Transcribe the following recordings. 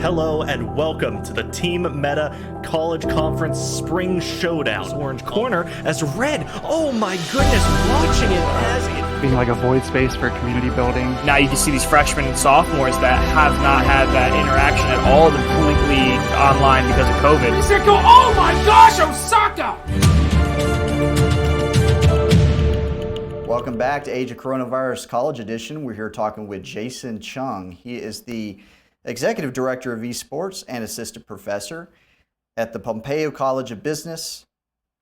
Hello and welcome to the Team Meta College Conference Spring Showdown. Orange corner as red. Oh my goodness, watching it as it being like a void space for community building. Now you can see these freshmen and sophomores that have not had that interaction at all. They're completely online because of COVID. He said, oh my gosh, Osaka! Welcome back to Age of Coronavirus College Edition. We're here talking with Jason Chang. He is the Executive Director of Esports and Assistant Professor at the Pompea College of Business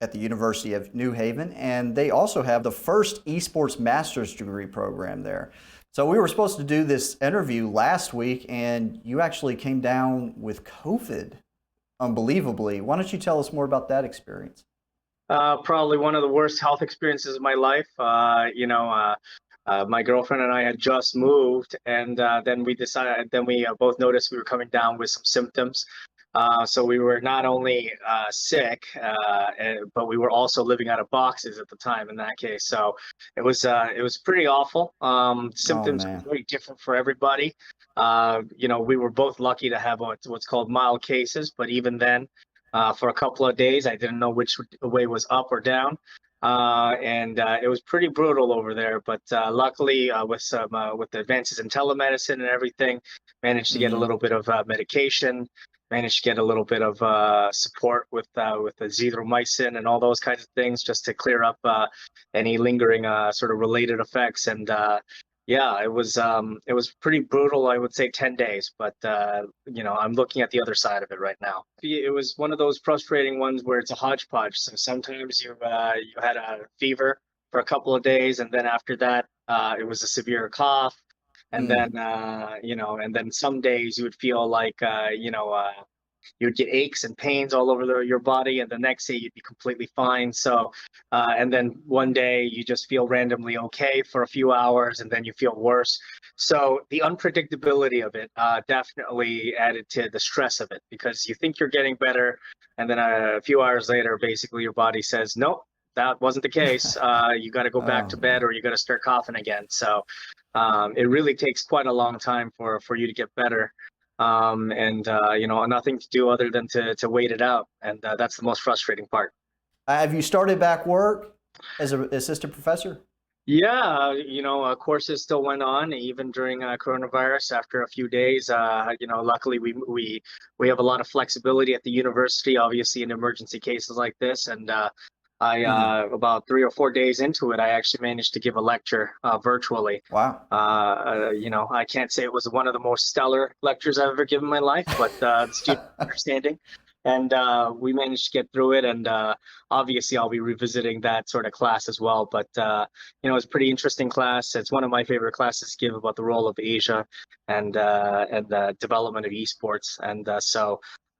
at the University of New Haven. And they also have the first Esports Master's Degree program there. So we were supposed to do this interview last week, and you actually came down with COVID, unbelievably. Why don't you tell us more about that experience? Probably one of the worst health experiences of my life. My girlfriend and I had just moved, and then we both noticed we were coming down with some symptoms. So we were not only sick, but we were also living out of boxes at the time in that case. So it was pretty awful. Symptoms were very different for everybody. We were both lucky to have what's called mild cases, but even then, for a couple of days, I didn't know which way was up or down. It was pretty brutal over there, but luckily with the advances in telemedicine and everything, managed to get a little bit of medication, managed to get a little bit of support with the azithromycin and all those kinds of things, just to clear up any lingering sort of related effects. And it was pretty brutal. I would say 10 days, but I'm looking at the other side of it right now. It was one of those frustrating ones where it's a hodgepodge. So sometimes you had a fever for a couple of days, and then after that, it was a severe cough, and then and then some days you would feel like you'd get aches and pains all over your body, and the next day you'd be completely fine. So, and then one day you just feel randomly okay for a few hours, and then you feel worse. So the unpredictability of it definitely added to the stress of it, because you think you're getting better, and then a few hours later, basically your body says, nope, that wasn't the case. You got to go back to bed, or you got to start coughing again. So it really takes quite a long time for you to get better. Nothing to do other than to wait it out. And that's the most frustrating part. Have you started back work as an assistant professor? Yeah, courses still went on even during coronavirus. After a few days, luckily we have a lot of flexibility at the university, obviously in emergency cases like this. And about 3 or 4 days into it, I actually managed to give a lecture virtually. Wow. I can't say it was one of the most stellar lectures I've ever given in my life, but the student understanding. And we managed to get through it. And obviously, I'll be revisiting that sort of class as well. But, it's a pretty interesting class. It's one of my favorite classes to give about the role of Asia and the development of esports. And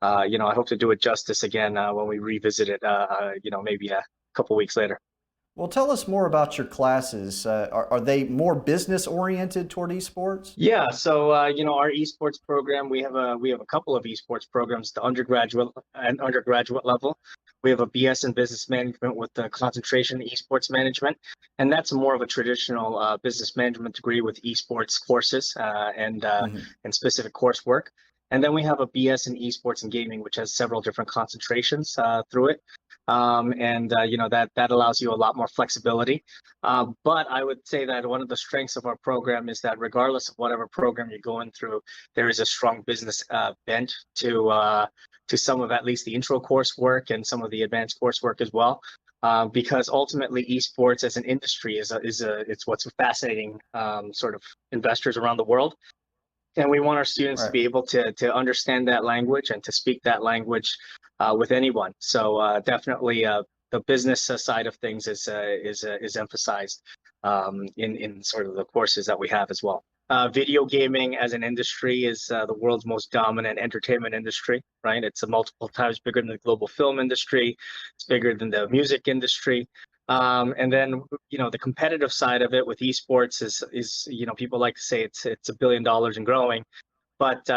I hope to do it justice again when we revisit it, maybe a couple weeks later. Well, tell us more about your classes. Are they more business oriented toward esports? Yeah, so our esports program, we have a couple of esports programs, the undergraduate level. We have a BS in business management with the concentration in esports management, and that's more of a traditional business management degree with esports courses and specific coursework. And then we have a BS in esports and gaming, which has several different concentrations through it. That allows you a lot more flexibility. But I would say that one of the strengths of our program is that regardless of whatever program you're going through, there is a strong business bent to some of at least the intro coursework and some of the advanced coursework as well. Because ultimately, esports as an industry it's what's fascinating sort of investors around the world. And we want our students to be able to understand that language and to speak that language with anyone. So definitely the business side of things is emphasized in sort of the courses that we have as well. Video gaming as an industry is the world's most dominant entertainment industry, right? It's multiple times bigger than the global film industry. It's bigger than the music industry. And then, the competitive side of it with esports is people like to say it's $1 billion and growing, but,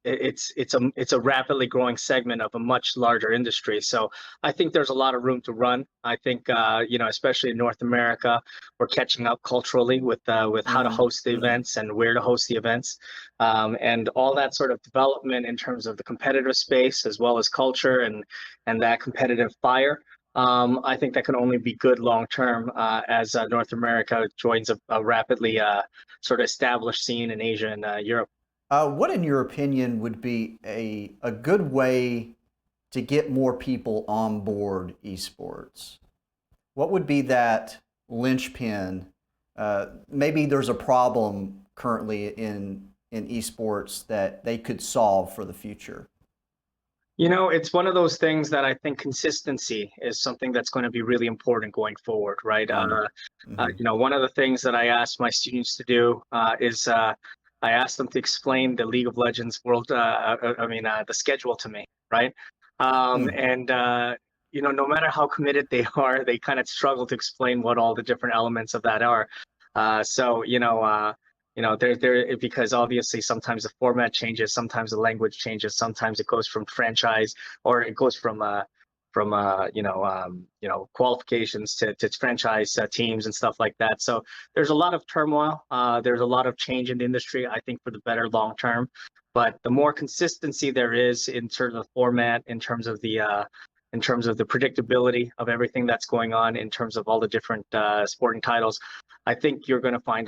it's a rapidly growing segment of a much larger industry. So I think there's a lot of room to run. I think especially in North America, we're catching up culturally with how to host the events and where to host the events, and all that sort of development in terms of the competitive space as well as culture and that competitive fire. I think that can only be good long term as North America joins a rapidly sort of established scene in Asia and Europe. What, in your opinion, would be a good way to get more people on board esports? What would be that linchpin? Maybe there's a problem currently in esports that they could solve for the future. It's one of those things that I think consistency is something that's going to be really important going forward, right? One of the things that I ask my students to do is I asked them to explain the League of Legends the schedule to me, right? And no matter how committed they are, they kind of struggle to explain what all the different elements of that are. Because obviously sometimes the format changes, sometimes the language changes, sometimes it goes from franchise or it goes from qualifications to franchise teams and stuff like that. So there's a lot of turmoil. There's a lot of change in the industry, I think, for the better long term. But the more consistency there is in terms of format, in terms of the predictability of everything that's going on, in terms of all the different sporting titles, I think you're going to find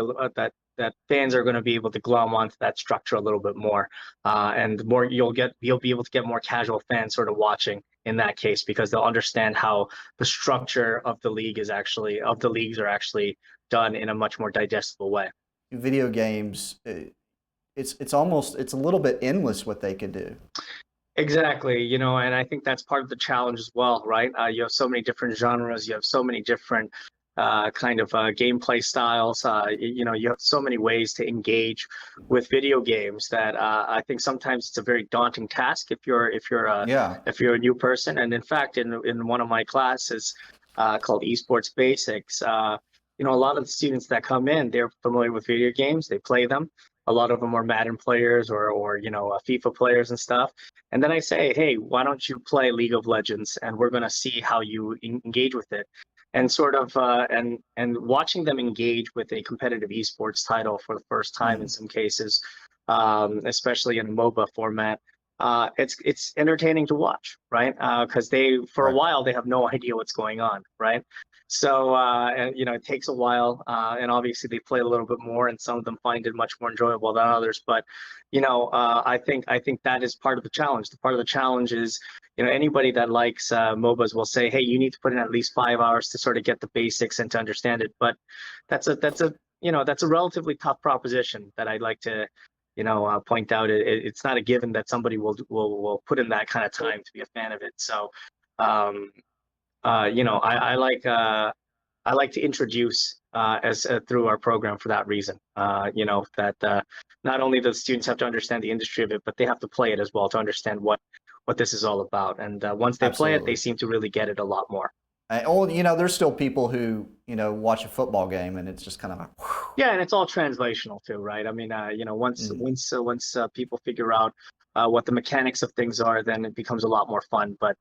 that fans are going to be able to glom onto that structure a little bit more, and more you'll be able to get more casual fans sort of watching in that case, because they'll understand how the structure of the leagues are actually done in a much more digestible way. Video games, it's a little bit endless what they can do. Exactly, and I think that's part of the challenge as well, right? You have so many different genres, you have so many different gameplay styles. You have so many ways to engage with video games that I think sometimes it's a very daunting task if you're a new person. And in fact, in one of my classes called Esports Basics, a lot of the students that come in, they're familiar with video games, they play them. A lot of them are Madden players or FIFA players and stuff. And then I say, hey, why don't you play League of Legends, and we're going to see how you engage with it. And sort of and watching them engage with a competitive esports title for the first time in some cases, especially in a MOBA format, it's entertaining to watch, right? Because for a while they have no idea what's going on, right? So it takes a while, and obviously they play a little bit more, and some of them find it much more enjoyable than others. But I think that is part of the challenge. The part of the challenge is anybody that likes MOBAs will say, hey, you need to put in at least 5 hours to sort of get the basics and to understand it. But that's a relatively tough proposition that I'd like to point out. It's not a given that somebody will put in that kind of time to be a fan of it. So I like to introduce through our program for that reason. That not only do the students have to understand the industry of it, but they have to play it as well to understand what this is all about. And once they play it, they seem to really get it a lot more. There's still people who watch a football game and it's just kind of like, whew. Yeah, and it's all translational too, right? I mean, once people figure out what the mechanics of things are, then it becomes a lot more fun. But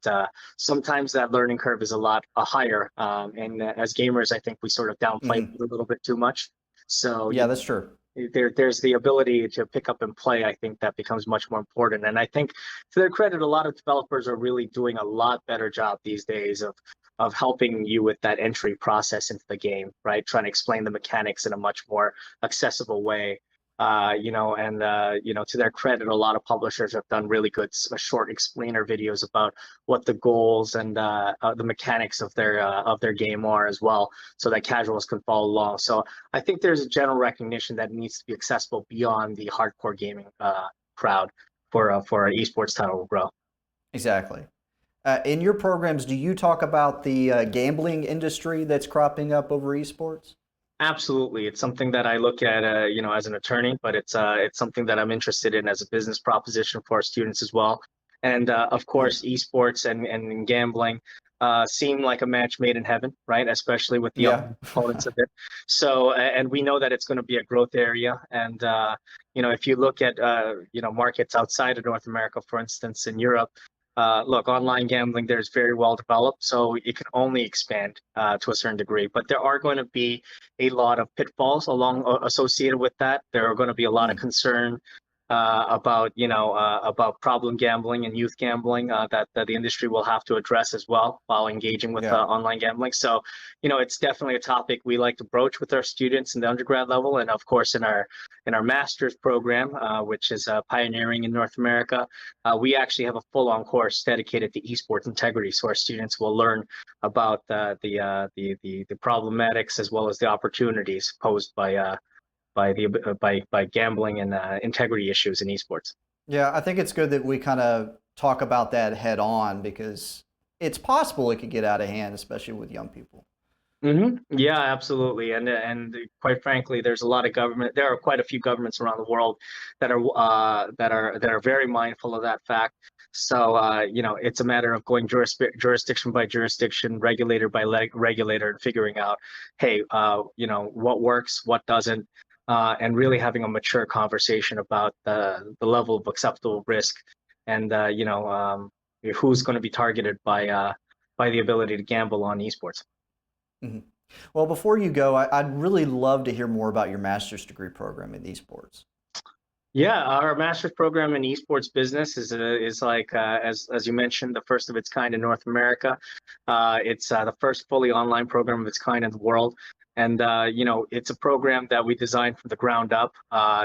sometimes that learning curve is a lot higher. And as gamers, I think we sort of downplay it a little bit too much. So yeah, that's true. There's the ability to pick up and play. I think that becomes much more important. And I think, to their credit, a lot of developers are really doing a lot better job these days of helping you with that entry process into the game, right? Trying to explain the mechanics in a much more accessible way. To their credit, a lot of publishers have done really good short explainer videos about what the goals and the mechanics of their game are as well, so that casuals can follow along. So I think there's a general recognition that it needs to be accessible beyond the hardcore gaming crowd for an esports title to grow. Exactly. In your programs, do you talk about the gambling industry that's cropping up over esports? Absolutely. It's something that I look at, as an attorney, but it's something that I'm interested in as a business proposition for our students as well. And of course, esports and gambling seem like a match made in heaven, right? Especially with the Yeah. components of it. So, and we know that it's going to be a growth area. And, if you look at, markets outside of North America, for instance, in Europe, look, online gambling there is very well developed, so it can only expand to a certain degree. But there are going to be a lot of pitfalls associated with that. There are going to be a lot of concern about problem gambling and youth gambling that the industry will have to address as well while engaging with Yeah. online gambling. So, it's definitely a topic we like to broach with our students in the undergrad level, and of course in our master's program, which is pioneering in North America. We actually have a full-on course dedicated to esports integrity, so our students will learn about the problematics as well as the opportunities posed by gambling and integrity issues in esports. Yeah, I think it's good that we kind of talk about that head on because it's possible it could get out of hand, especially with young people. Yeah, absolutely, and quite frankly, there's a lot of government. There are quite a few governments around the world that are very mindful of that fact. So it's a matter of going jurisdiction by jurisdiction, regulator by regulator, and figuring out, hey, what works, what doesn't, and really having a mature conversation about the level of acceptable risk, and who's going to be targeted by the ability to gamble on esports. Mhm. Well, before you go, I'd really love to hear more about your master's degree program in esports. Yeah, our master's program in esports business is like as you mentioned, the first of its kind in North America. It's the first fully online program of its kind in the world, and it's a program that we designed from the ground up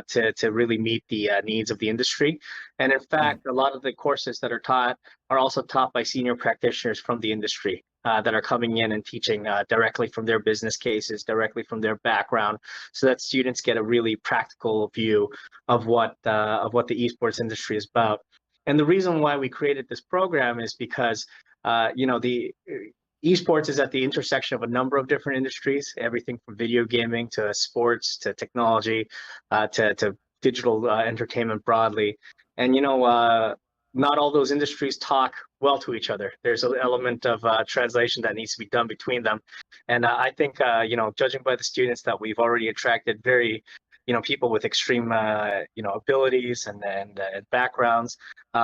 to really meet the needs of the industry. And in fact, a lot of the courses that are taught are also taught by senior practitioners from the industry. That are coming in and teaching directly from their business cases, directly from their background, so that students get a really practical view of what the esports industry is about. And the reason why we created this program is because the esports is at the intersection of a number of different industries, everything from video gaming to sports to technology to digital entertainment broadly. And not all those industries talk well to each other. There's an element of translation that needs to be done between them. And I think, judging by the students that we've already attracted, very, people with extreme, abilities and backgrounds,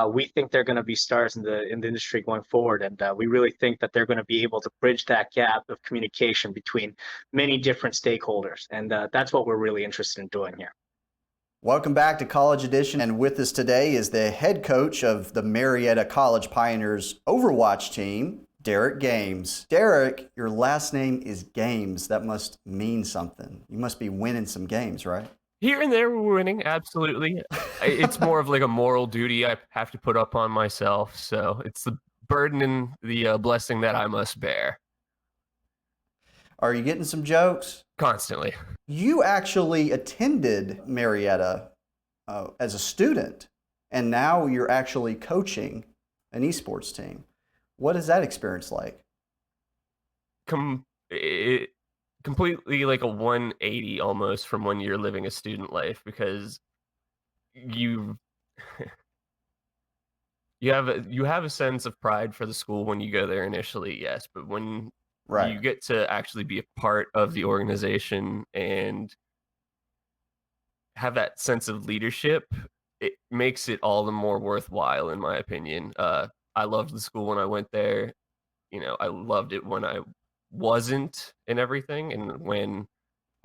we think they're going to be stars in the industry going forward. And we really think that they're going to be able to bridge that gap of communication between many different stakeholders. And that's what we're really interested in doing here. Welcome back to College Edition, and with us today is the head coach of the Marietta College Pioneers Overwatch team, Derek Games. Derek, your last name is Games. That must mean something. You must be winning some games, right? Here and there we're winning, absolutely. It's more of like a moral duty I have to put up on myself, so it's the burden and the blessing that I must bear. Are you getting some jokes? Constantly. You actually attended Marietta as a student, and now you're actually coaching an esports team. What is that experience like? Completely like a 180 almost from when you're living a student life, because you have a sense of pride for the school when you go there initially, yes, but when Right. you get to actually be a part of the organization and have that sense of leadership, it makes it all the more worthwhile, in my opinion. I loved the school when I went there. I loved it when I wasn't and everything, and when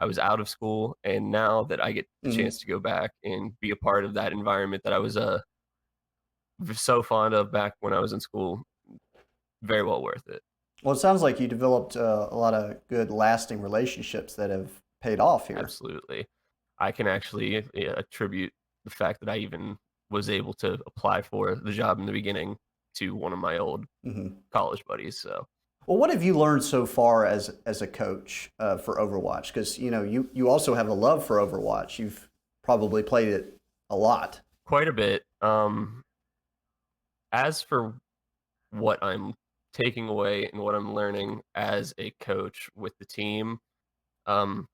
I was out of school. And now that I get the chance to go back and be a part of that environment that I was so fond of back when I was in school, very well worth it. Well, it sounds like you developed a lot of good, lasting relationships that have paid off here. Absolutely. I can actually attribute the fact that I even was able to apply for the job in the beginning to one of my old college buddies. So, well, what have you learned so far as a coach for Overwatch? Because you also have a love for Overwatch. You've probably played it a lot. Quite a bit. As for what I'm taking away and what I'm learning as a coach with the team, a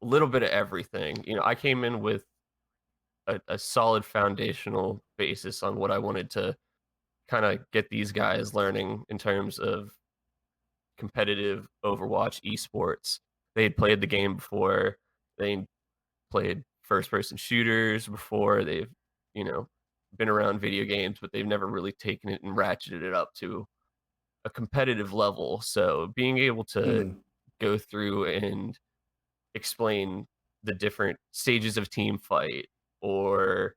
little bit of everything. I came in with a solid foundational basis on what I wanted to kind of get these guys learning in terms of competitive Overwatch esports. They had played the game before. They played first-person shooters before. They've, been around video games, but they've never really taken it and ratcheted it up to a competitive level. So being able to go through and explain the different stages of team fight, or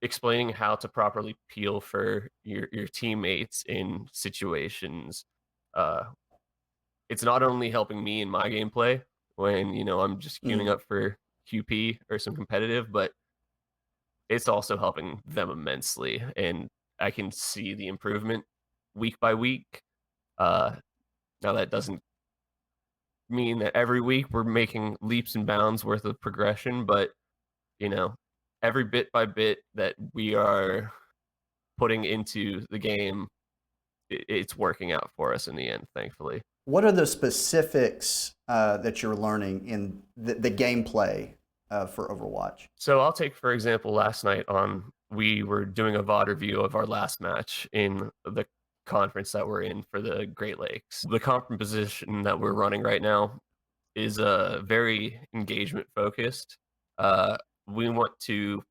explaining how to properly peel for your teammates in situations, it's not only helping me in my gameplay when I'm just queuing up for QP or some competitive, but it's also helping them immensely, and I can see the improvement week by week. Now that doesn't mean that every week we're making leaps and bounds worth of progression, but every bit by bit that we are putting into the game, it's working out for us in the end, thankfully. What are the specifics that you're learning in the gameplay for Overwatch? So I'll take, for example, last night we were doing a VOD review of our last match in the conference that we're in for the Great Lakes. The composition that we're running right now is very engagement focused. We want to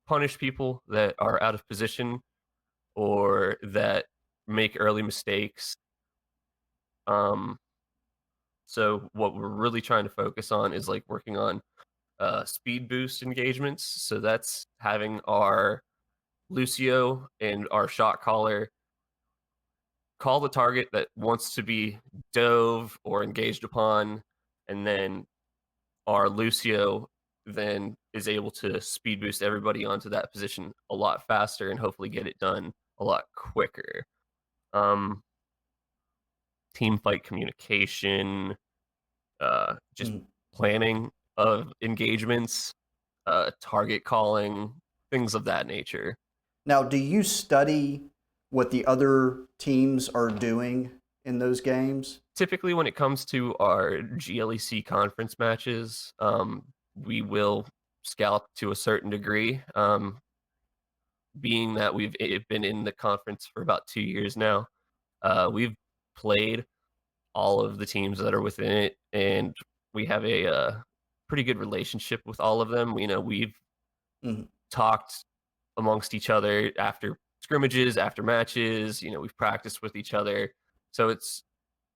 punish people that are out of position or that make early mistakes. So what we're really trying to focus on is like working on speed boost engagements. So that's having our Lucio and our shot caller call the target that wants to be dove or engaged upon, and then our Lucio then is able to speed boost everybody onto that position a lot faster and hopefully get it done a lot quicker. Team fight communication, just planning of engagements, target calling, things of that nature. Now, do you study what the other teams are doing in those games? Typically, when it comes to our GLEC conference matches, we will scout to a certain degree. Being that we've been in the conference for about 2 years now, we've played all of the teams that are within it, and we have a pretty good relationship with all of them. We've talked amongst each other after scrimmages, after matches. We've practiced with each other, so it's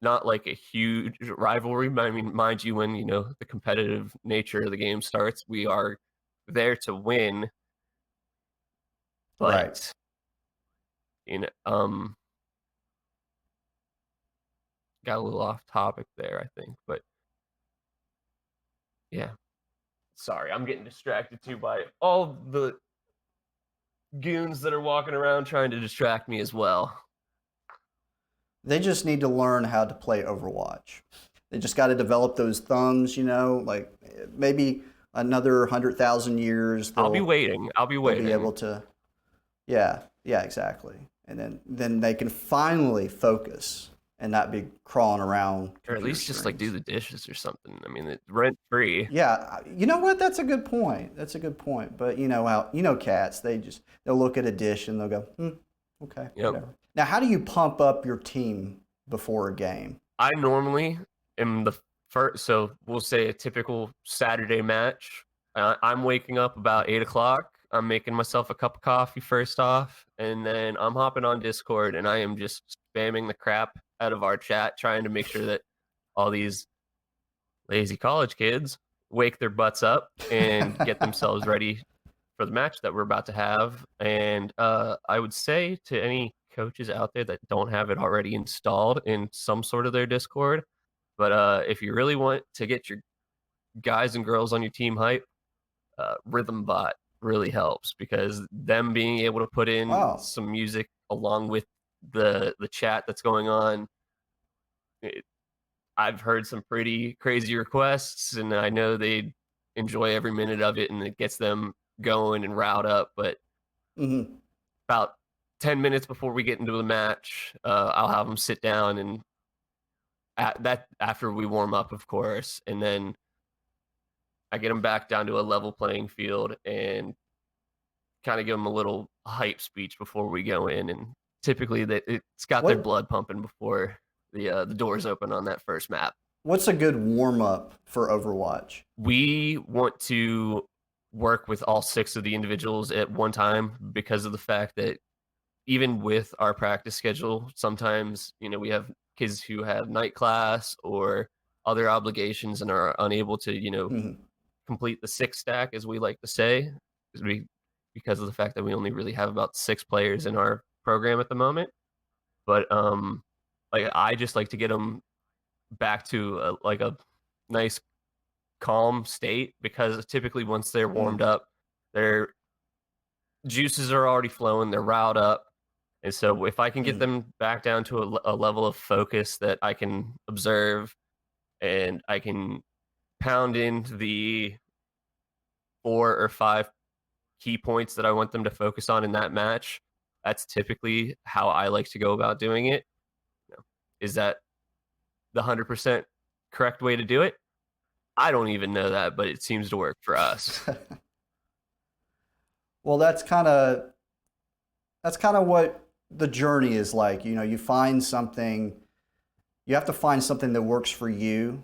not like a huge rivalry. I mean, mind you, when the competitive nature of the game starts, we are there to win. But Right. Got a little off topic there, I think, but yeah. Sorry, I'm getting distracted too by all the goons that are walking around trying to distract me as well. They just need to learn how to play Overwatch. They just got to develop those thumbs, like maybe another 100,000 years. I'll be waiting. They'll be able to, yeah, exactly. And then they can finally focus and not be crawling around. Or at least just like do the dishes or something. I mean, it's rent free. Yeah, you know what? That's a good point. But cats, they'll look at a dish and they'll go, okay, whatever. Now, how do you pump up your team before a game? I normally am the first, so we'll say a typical Saturday match. I'm waking up about 8 o'clock. I'm making myself a cup of coffee first off, and then I'm hopping on Discord and I am just spamming the crap out of our chat, trying to make sure that all these lazy college kids wake their butts up and get themselves ready for the match that we're about to have. And I would say to any coaches out there that don't have it already installed in some sort of their Discord, but if you really want to get your guys and girls on your team hype, Rhythm Bot really helps, because them being able to put in some music along with the chat that's going on, I've heard some pretty crazy requests, and I know they enjoy every minute of it, and it gets them going and riled up. But about 10 minutes before we get into the match, I'll have them sit down, and after we warm up, of course, and then I get them back down to a level playing field, and kind of give them a little hype speech before we go in, and typically it's got their What- blood pumping before the doors open on that first map. What's a good warm up for Overwatch? We want to work with all 6 of the individuals at one time because of the fact that even with our practice schedule, sometimes, we have kids who have night class or other obligations and are unable to, Mhm. complete the 6 stack, as we like to say, because of the fact that we only really have about 6 players in our program at the moment. But I just like to get them back to a nice calm state, because typically once they're warmed up, their juices are already flowing, they're riled up. And so if I can get them back down to a level of focus that I can observe, and I can pound in the 4 or 5 key points that I want them to focus on in that match, that's typically how I like to go about doing it. Is that the 100% correct way to do it? I don't even know that, but it seems to work for us. Well, that's kind of what the journey is like. You find something, you have to find something that works for you,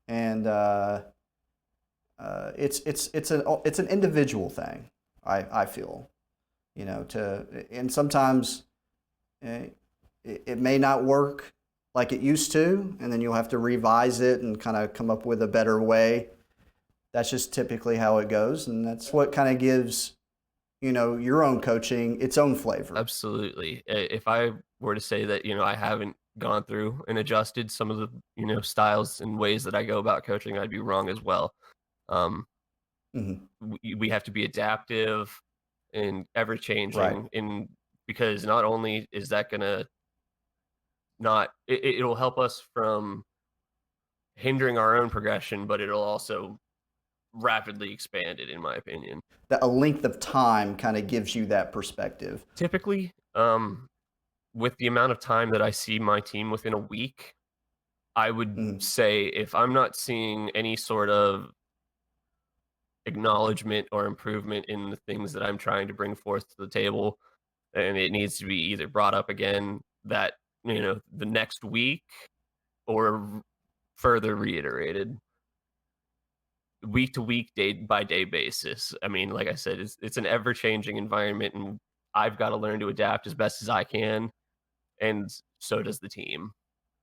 and it's an individual thing. I feel, and sometimes it may not work like it used to, and then you'll have to revise it and kind of come up with a better way. That's just typically how it goes, and that's what kind of gives your own coaching its own flavor. Absolutely. If I were to say that, I haven't gone through and adjusted some of the, styles and ways that I go about coaching, I'd be wrong as well. We have to be adaptive and ever changing, Right. because not only is that gonna it'll help us from hindering our own progression, but it'll also rapidly expand it, in my opinion. That a length of time kind of gives you that perspective. Typically, with the amount of time that I see my team within a week, I would say if I'm not seeing any sort of acknowledgement or improvement in the things that I'm trying to bring forth to the table, and it needs to be either brought up again that, the next week, or further reiterated week to week, day by day basis. I mean, like I said, it's an ever changing environment, and I've got to learn to adapt as best as I can, and so does the team.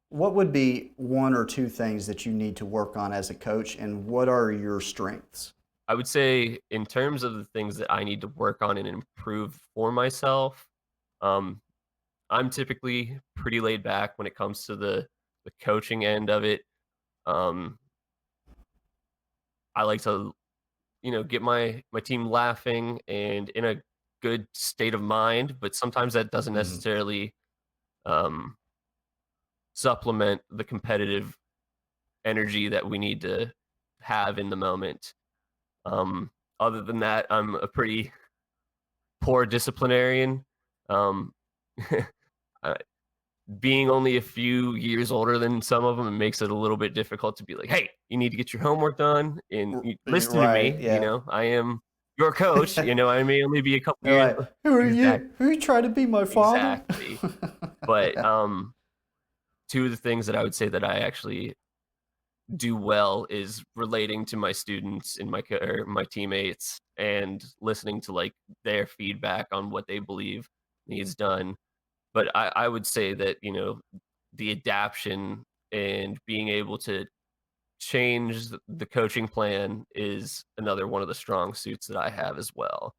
What would be 1 or 2 things that you need to work on as a coach, and what are your strengths? I would say, in terms of the things that I need to work on and improve for myself, I'm typically pretty laid back when it comes to the coaching end of it. I like to, get my team laughing and in a good state of mind, but sometimes that doesn't necessarily supplement the competitive energy that we need to have in the moment. Other than that, I'm a pretty poor disciplinarian. Being only a few years older than some of them, it makes it a little bit difficult to be like, hey, you need to get your homework done and listen to me. Yeah. I am your coach. I may only be a couple years. Right. Who are you? Who are you trying to be, my father? Exactly. But 2 of the things that I would say that I actually do well is relating to my students and my teammates, and listening to their feedback on what they believe needs done. But I would say that, the adaption and being able to change the coaching plan is another one of the strong suits that I have as well.